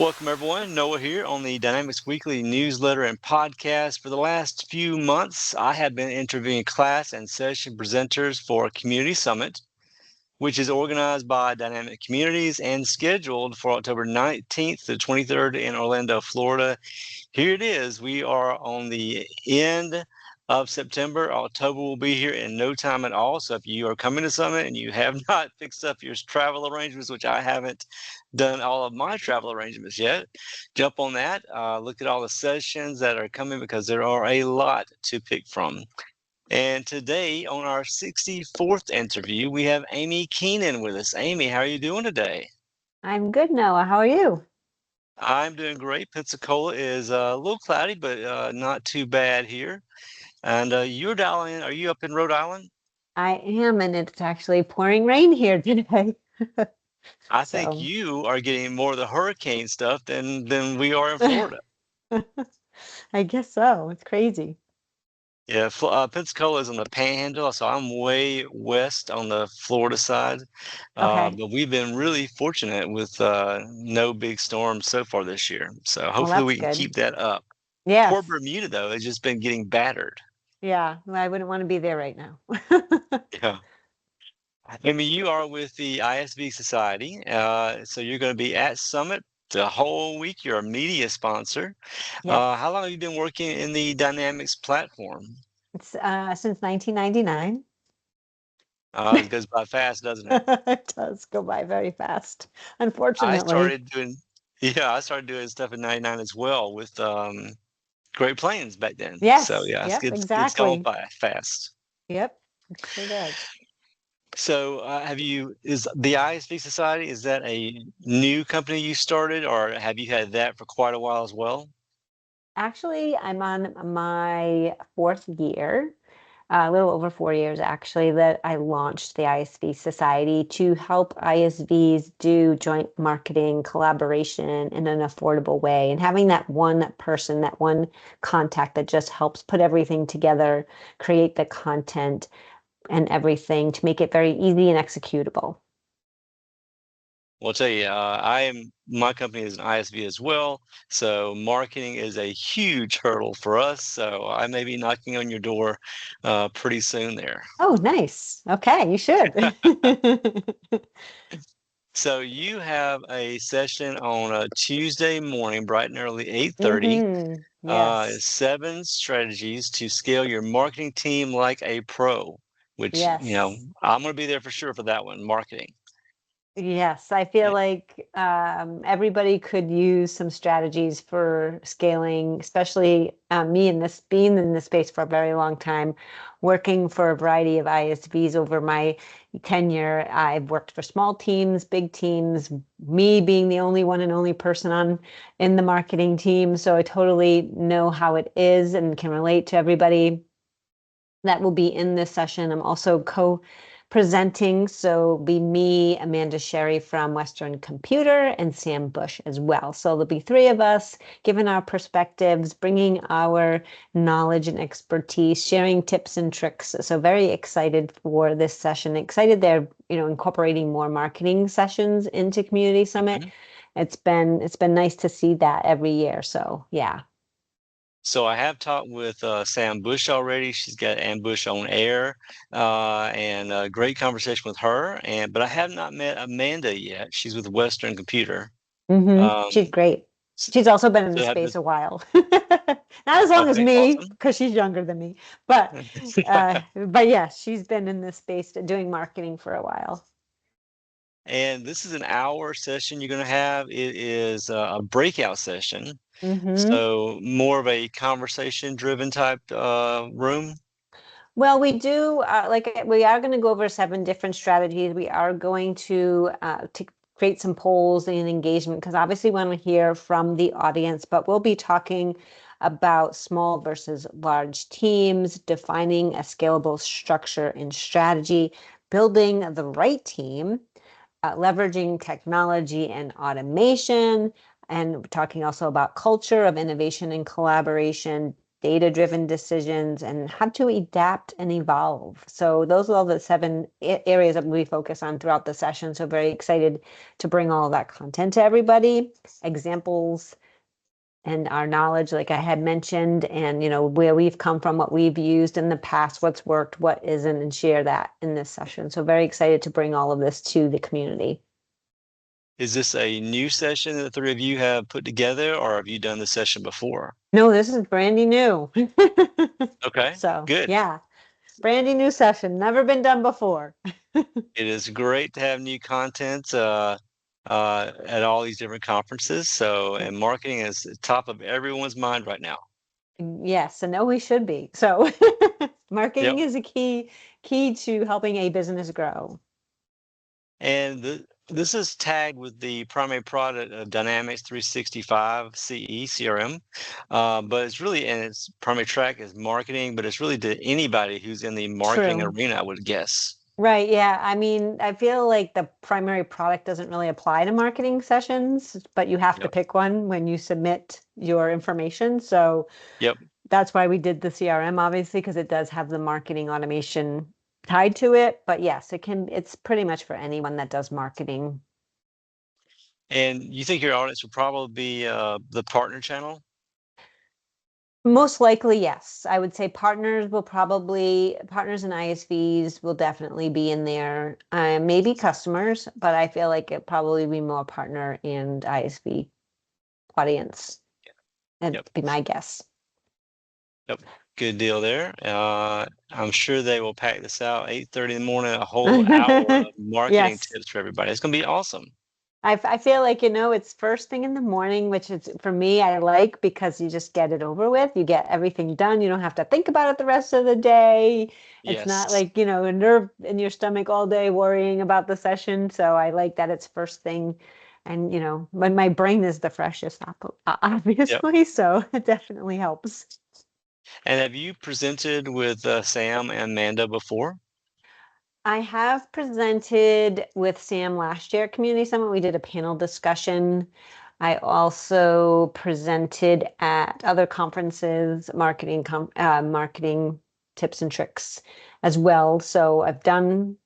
Welcome, everyone. Noah here on the Dynamics Weekly newsletter and podcast. For the last few months, I have been interviewing class and session presenters for Community Summit, which is organized by Dynamic Communities and scheduled for October 19th to 23rd in Orlando, Florida. Here it is. We are on the end of September. October will be here in no time at all. So if you are coming to Summit and you have not fixed up your travel arrangements, which I haven't done all of my travel arrangements yet, jump on that. Look at all the sessions that are coming because there are a lot to pick from. And today on our 64th interview, we have Amiee Keenan with us. Amiee, how are you doing today? I'm good, Noah. How are you? I'm doing great. Pensacola is a little cloudy, but not too bad here. And you're dialing in. Are you up in Rhode Island? I am, and it's actually pouring rain here today. I think So, you are getting more of the hurricane stuff than we are in Florida. I guess so. It's crazy. Yeah, Pensacola is on the Panhandle, so I'm way west on the Florida side. Okay. But we've been really fortunate with no big storms so far this year. So Well, hopefully that's we can good. keep that up. Poor Yes. Bermuda, though, has just been getting battered. Yeah. Well, I wouldn't want to be there right now. Yeah. I mean, you are with the ISV Society, so you're going to be at Summit the whole week. You're a media sponsor. Yes. How long have you been working in the Dynamics platform? It's since 1999. It goes by fast, doesn't it? It does go by very fast, I unfortunately. started doing, yeah, I started doing stuff in '99 as well with Great Plains back then. So Yes. yeah, Yep. it's going Exactly. by fast. Yep. It sure does. So is the ISV Society, is that a new company you started, or have you had that for quite a while as well? Actually, I'm on my fourth year, a little over 4 years actually, that I launched the ISV Society to help ISVs do joint marketing collaboration in an affordable way. And having that one person, that one contact that just helps put everything together, create the content and everything to make it very easy and executable. Well, I'll tell you, my company is an ISV as well, so marketing is a huge hurdle for us. So I may be knocking on your door pretty soon there. Oh, nice. Okay, you should. So you have a session on a Tuesday morning, bright and early, 8:30. Yes. 7 strategies to scale your marketing team like a pro. Which Yes. I'm going to be there for sure for that one, marketing. Yes, I feel like everybody could use some strategies for scaling, especially me in this being in this space for a very long time, working for a variety of ISVs over my tenure. I've worked for small teams, big teams, me being the only one and only person on in the marketing team. So I totally know how it is and can relate to everybody that will be in this session. I'm also co-presenting, so be me, Amanda Sherry from Western Computer, and Sam Bush as well. So there'll be three of us giving our perspectives, bringing our knowledge and expertise, sharing tips and tricks. So very excited for this session. Excited they're incorporating more marketing sessions into Community Summit. Mhm. It's been nice to see that every year. So yeah. So I have talked with Sam Bush already. She's got Ambush on air, and a great conversation with her. But I have not met Amanda yet. She's with Western Computer. She's Um, great. s- She's also been in the so have space a while. Not as long as okay, me, awesome. because she's younger than me. But yes, she's been in this space doing marketing for a while. And this is an hour session you're going to have. It is a breakout session, hmm so more of a conversation-driven type room. Well, we do we are going to go over 7 different strategies. We are going to create some polls and engagement because obviously we want to hear from the audience, but we'll be talking about small versus large teams, defining a scalable structure and strategy, building the right team, leveraging technology and automation, and talking also about culture of innovation and collaboration, data-driven decisions, and how to adapt and evolve. So those are all the 7 areas that we focus on throughout the session. So very excited to bring all of that content to everybody, examples and our knowledge, like I had mentioned, and where we've come from, what we've used in the past, what's worked, what isn't, and share that in this session. So very excited to bring all of this to the community. Is this a new session that the three of you have put together, or have you done the session before? No, this is brandy new. Okay, So good. yeah, brandy new session, never been done before. It is great to have new content at all these different conferences. So, and marketing is top of everyone's mind right now. Yes, and no, we should be. So marketing Yep. is a key to helping a business grow. And this is tagged with the primary product of Dynamics 365 CE CRM, but it's really, and its primary track is marketing, but it's really to anybody who's in the marketing True. arena, I would guess. Right, yeah. I mean, I feel like the primary product doesn't really apply to marketing sessions, but you have to Yep. pick one when you submit your information. So Yep. that's why we did the CRM, obviously, because it does have the marketing automation tied to it. But yes, it's pretty much for anyone that does marketing. And you think your audience will probably be the partner channel? Most likely, yes. I would say partners and ISVs will definitely be in there. Maybe customers, but I feel like it probably be more partner and ISV audience. That'd Yep. be my guess. Yep. Good deal there. I'm sure they will pack this out 8:30 in the morning, a whole hour of marketing Yes. tips for everybody. It's going to be awesome. I feel like, it's first thing in the morning, which is for me, I like because you just get it over with. You get everything done. You don't have to think about it the rest of the day. It's not Yes. like, a nerve in your stomach all day worrying about the session. So I like that it's first thing. And, when my brain is the freshest, Yep. obviously. So it definitely helps. And have you presented with Sam and Amanda before? I have presented with Sam last year at Community Summit. We did a panel discussion. I also presented at other conferences, marketing tips and tricks as well. So I've done,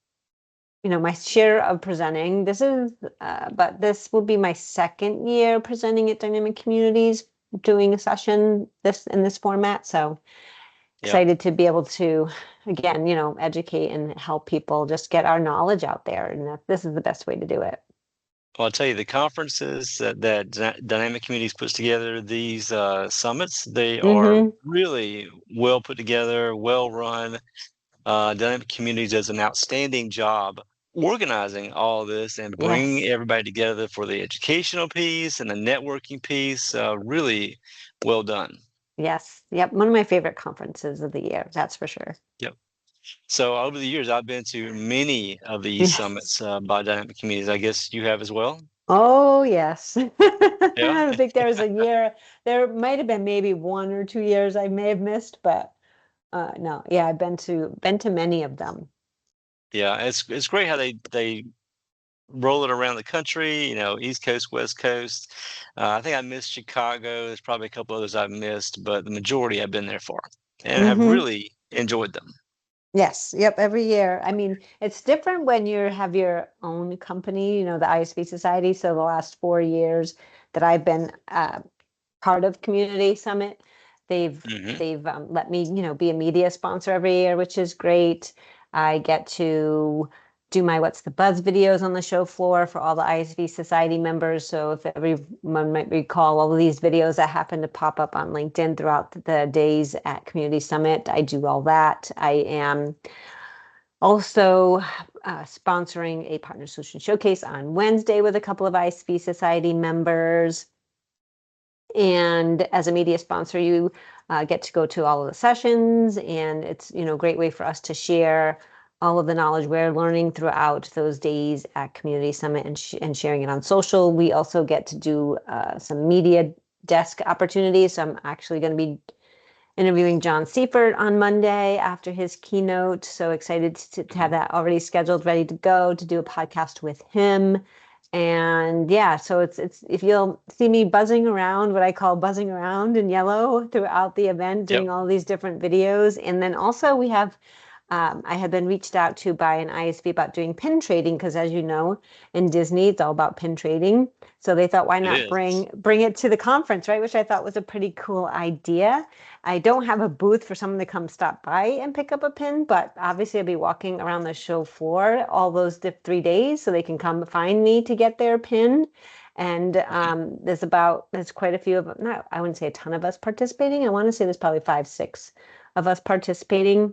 my share of presenting. But this will be my second year presenting at Dynamic Communities, doing a session in this format. So Yep. excited to be able to, again, educate and help people just get our knowledge out there, and that this is the best way to do it. Well, I'll tell you, the conferences that Dynamic Communities puts together, these summits, they are Mm-hmm. really well put together, well run. Dynamic Communities does an outstanding job organizing all this and bringing Yes. everybody together for the educational piece and the networking piece. Really well done. Yes. Yep. One of my favorite conferences of the year. That's for sure. Yep. So over the years, I've been to many of these Yes. summits by Dynamic Communities. I guess you have as well. Oh, yes. Yeah. I think there was a year, there might have been maybe 1 or 2 years I may have missed, but no, yeah, I've been to many of them. Yeah. It's great how they roll it around the country, East Coast, West Coast. I think I missed Chicago. There's probably a couple others I've missed, but the majority I've been there for and have Mm-hmm. really enjoyed them. Yes, yep, every year. I mean, it's different when you have your own company, the ISV Society. So the last 4 years that I've been part of Community Summit, they've Hmm. they've let me, be a media sponsor every year, which is great. I get to do my What's the Buzz videos on the show floor for all the ISV Society members. So if everyone might recall all of these videos that happen to pop up on LinkedIn throughout the days at Community Summit, I do all that. I am also sponsoring a Partner Solution Showcase on Wednesday with a couple of ISV Society members. And as a media sponsor, you get to go to all of the sessions, and it's a great way for us to share all of the knowledge we're learning throughout those days at Community Summit and sharing it on social. We also get to do some media desk opportunities. So I'm actually going to be interviewing John Seifert on Monday after his keynote. So excited to have that already scheduled, ready to go, to do a podcast with him. And yeah, so it's if you'll see me buzzing around, what I call buzzing around in yellow throughout the event, Yep. doing all these different videos. And then also we have I had been reached out to by an ISV about doing pin trading because, as you know, in Disney, it's all about pin trading. So they thought, why It not is. bring it to the conference, right? Which I thought was a pretty cool idea. I don't have a booth for someone to come stop by and pick up a pin, but obviously I'll be walking around the show floor all those 3 days so they can come find me to get their pin. And there's quite a few of them. Not, I wouldn't say a ton of us participating. I want to say there's probably 5, 6 of us participating,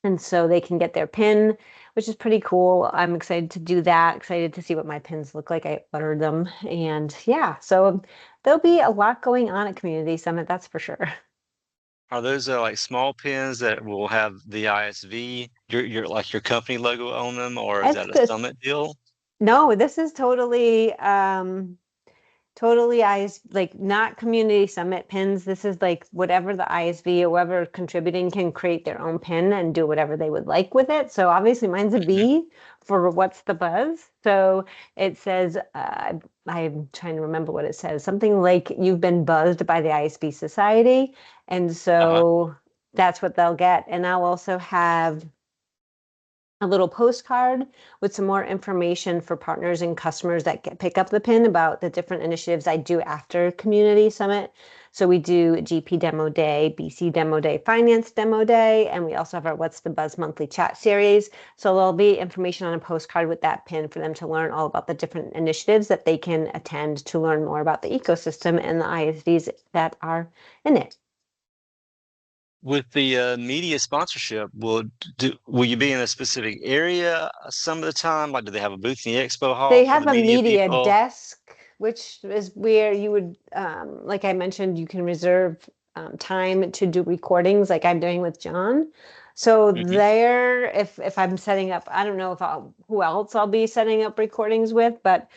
and so they can get their pin, which is pretty cool. I'm excited to do that, excited to see what my pins look like. I ordered them. And yeah, so there'll be a lot going on at Community Summit, that's for sure. Are those like small pins that will have the ISV, your like your company logo on them, or is It's that a good. summit deal? No, this is totally like not community summit pins. This is like whatever the ISV or whoever contributing can create their own pin and do whatever they would like with it. So obviously mine's a Mhm. B for what's the buzz. So it says, I'm trying to remember what it says, something like you've been buzzed by the ISV Society. And Uh-huh. so that's what they'll get. And I'll also have a little postcard with some more information for partners and customers that pick up the pin about the different initiatives I do after Community Summit. So we do GP Demo Day, BC Demo Day, Finance Demo Day, and we also have our What's the Buzz monthly chat series. So there'll be information on a postcard with that pin for them to learn all about the different initiatives that they can attend to learn more about the ecosystem and the ISVs that are in it. With the media sponsorship, will you be in a specific area some of the time? Like, do they have a booth in the expo hall They for the have a media media people? desk, which is where you would, like I mentioned, you can reserve time to do recordings like I'm doing with John. So Hmm. there, if I'm setting up, I don't know if who else I'll be setting up recordings with, but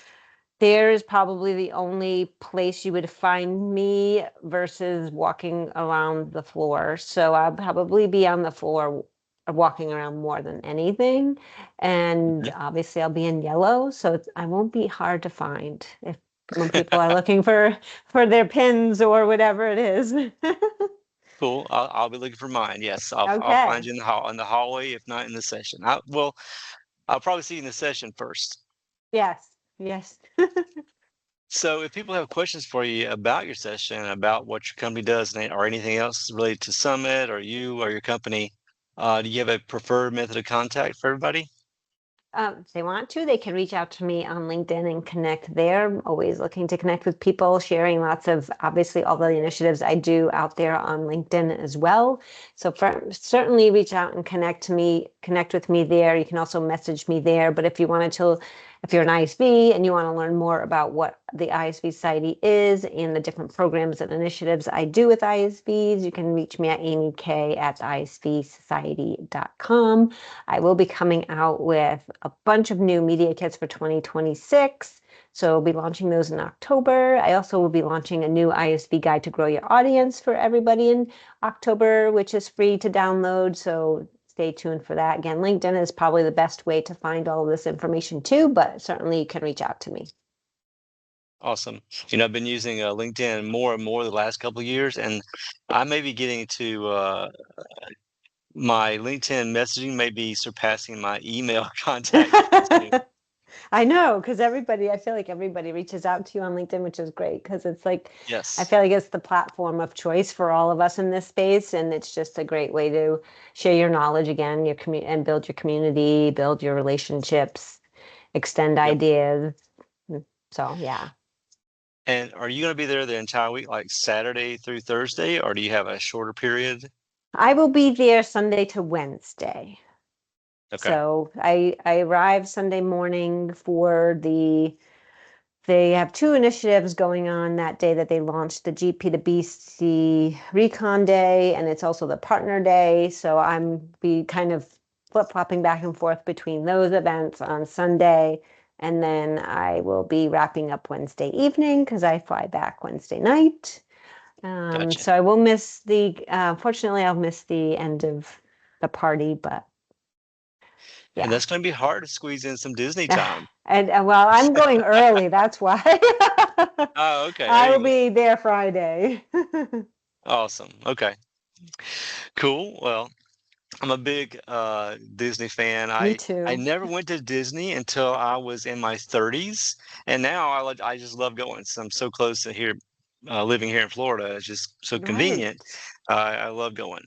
there is probably the only place you would find me versus walking around the floor. So I'll probably be on the floor walking around more than anything. And obviously I'll be in yellow, so I won't be hard to find if when people are looking for their pins or whatever it is. Cool. I'll be looking for mine. Yes, I'll find Okay. you in the hallway, if not in the session. Well, I'll probably see you in the session first. Yes. Yes. So if people have questions for you about your session, about what your company does, or anything else related to Summit or you or your company, do you have a preferred method of contact for everybody? If they want to, they can reach out to me on LinkedIn and connect there. I'm always looking to connect with people, sharing lots of obviously all the initiatives I do out there on LinkedIn as well. So certainly reach out and connect with me there. You can also message me there. But if you're an ISV and you want to learn more about what the ISV Society is and the different programs and initiatives I do with ISVs, you can reach me at amyk@isvsociety.com. I will be coming out with a bunch of new media kits for 2026. So we'll be launching those in October. I also will be launching a new ISV guide to grow your audience for everybody in October, which is free to download. So stay tuned for that. Again, LinkedIn is probably the best way to find all of this information too, but certainly you can reach out to me. Awesome. I've been using LinkedIn more and more the last couple of years, and I may be getting to my LinkedIn messaging may be surpassing my email contact pretty soon. I know, because I feel like everybody reaches out to you on LinkedIn, which is great because it's like, I Yes. feel like it's the platform of choice for all of us in this space. And it's just a great way to share your knowledge again, and build your community, build your relationships, extend Yep. ideas. So, yeah. And are you going to be there the entire week, like Saturday through Thursday, or do you have a shorter period? I will be there Sunday to Wednesday. Okay. So I arrive Sunday morning for they have two initiatives going on that day that they launched the GP to BC Recon Day, and it's also the Partner Day. So I'm be kind of flip-flopping back and forth between those events on Sunday. And then I will be wrapping up Wednesday evening because I fly back Wednesday night. Gotcha. So I will miss fortunately, I'll miss the end of the party, but And Yeah. that's going to be hard to squeeze in some Disney time. And well, I'm going early. That's why. Oh, okay. There I will you go. be there Friday. Awesome. Okay. Cool. Well, I'm a big Disney fan. Me I too. never went to Disney until I was in my 30s, and now I just love going. So I'm so close to here, living here in Florida. It's just so convenient. Right. I love going.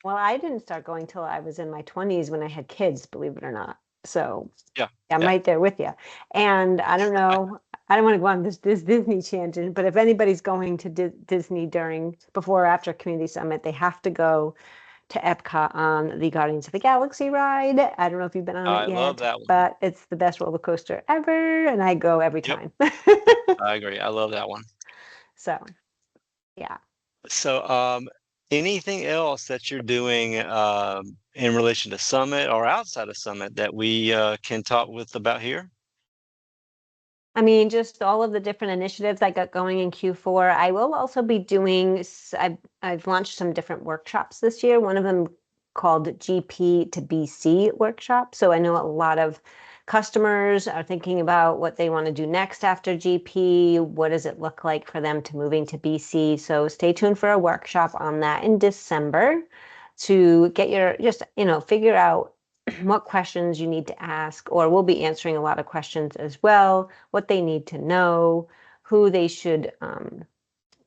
Well, I didn't start going till I was in my 20s when I had kids, believe it or not. So Yeah. I'm Yeah. right there with you. And I don't know, I don't want to go on this Disney tangent, but if anybody's going to Disney during, before or after Community Summit, they have to go to Epcot on the Guardians of the Galaxy ride. I don't know if you've been on it I love yet, that one. but it's the best roller coaster ever, and I go every Yep. time. I agree. I love that one. So, yeah. So, anything else that you're doing in relation to Summit or outside of Summit that we can talk with about here? I mean, just all of the different initiatives I got going in Q4. I will also be doing, I've launched some different workshops this year. One of them called GP to BC workshop. So I know a lot of customers are thinking about what they want to do next after GP. What does it look like for them to moving to BC? So stay tuned for a workshop on that in December to get your, just, figure out what questions you need to ask, or we'll be answering a lot of questions as well, what they need to know, who they should,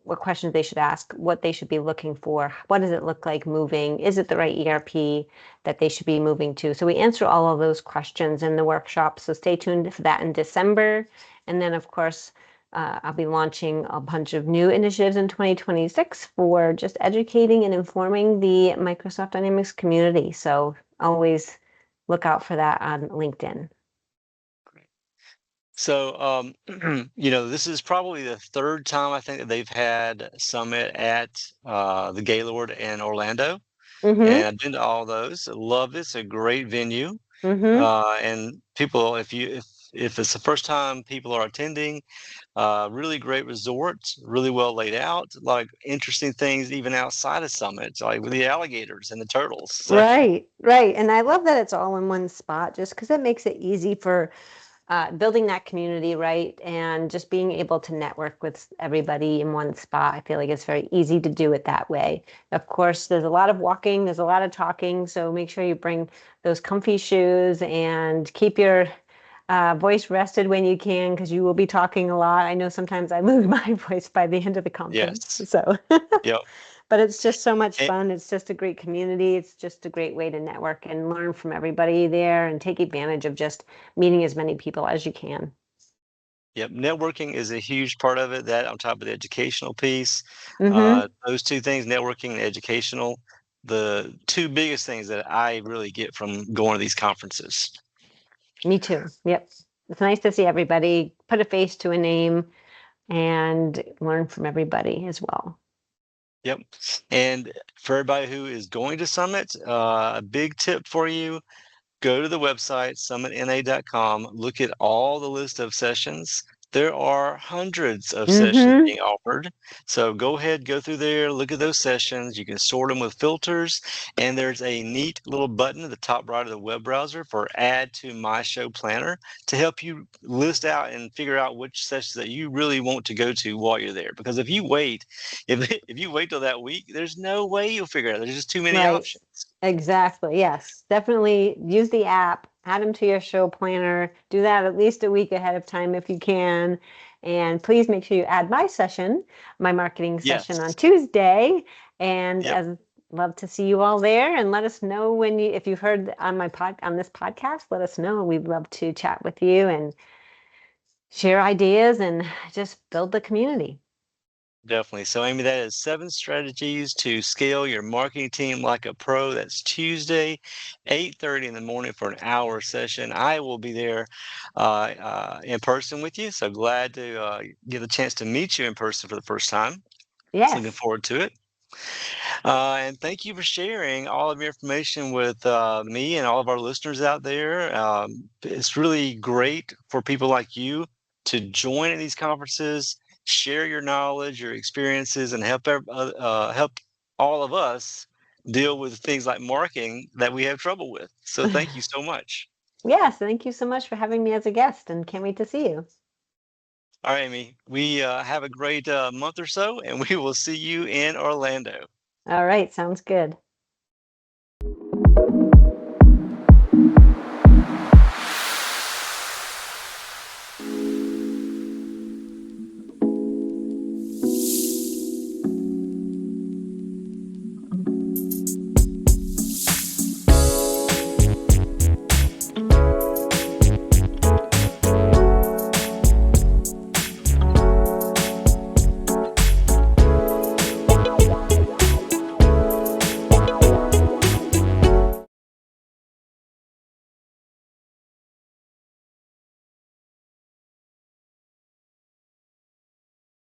what questions they should ask, what they should be looking for, what does it look like moving, is it the right ERP that they should be moving to? So we answer all of those questions in the workshop. So stay tuned for that in December. And then, of course, I'll be launching a bunch of new initiatives in 2026 for just educating and informing the Microsoft Dynamics community. So always look out for that on LinkedIn. So, this is probably the third time I think that they've had Summit at the Gaylord in Orlando, Mm-hmm. and I've been to all those. I love it. It's a great venue, Mm-hmm. and people, if it's the first time people are attending, really great resorts, really well laid out, like interesting things even outside of Summit, like with the alligators and the turtles. So, Right, right. And I love that it's all in one spot just because it makes it easy for building that community, right? And just being able to network with everybody in one spot. I feel like it's very easy to do it that way. Of course, there's a lot of walking, there's a lot of talking. So make sure you bring those comfy shoes and keep your voice rested when you can, because you will be talking a lot. I know sometimes I lose my voice by the end of the conference. yes, So, yep. but it's just so much fun. It's just a great community. It's just a great way to network and learn from everybody there and take advantage of just meeting as many people as you can. Yep, networking is a huge part of it. That on top of the educational piece, Mm-hmm. those two things, networking and educational, the two biggest things that I really get from going to these conferences. Me too. Yep. It's nice to see everybody, put a face to a name, and learn from everybody as well. Yep. And for everybody who is going to Summit, a big tip for you, go to the website, summitna.com, look at all the list of sessions. There are hundreds of sessions Mm-hmm. being offered. So go ahead, go through there, look at those sessions. You can sort them with filters. And there's a neat little button at the top right of the web browser for Add to My Show Planner to help you list out and figure out which sessions that you really want to go to while you're there. Because if you wait, if you wait till that week, there's no way you'll figure it out. There's just too many Right. options. Exactly. Yes. Definitely use the app, add them to your show planner. Do that at least a week ahead of time if you can. And please make sure you add my session, my marketing session on Yes. Tuesday. And Yep. as love to see you all there, and let us know when you, if you've heard on on this podcast, let us know. We'd love to chat with you and share ideas and just build the community. Definitely. So, Amy, that is 7 strategies to scale your marketing team like a pro. That's Tuesday, 8:30 in the morning for an hour session. I will be there in person with you. So glad to get a chance to meet you in person for the first time. So looking Yes. forward to it. And thank you for sharing all of your information with me and all of our listeners out there. It's really great for people like you to join at these conferences, share your knowledge, your experiences, and help all of us deal with things like marketing that we have trouble with. So thank you so much. Yes, thank you so much for having me as a guest, and can't wait to see you. All right, Amy, we have a great month or so, and we will see you in Orlando. All right, sounds good.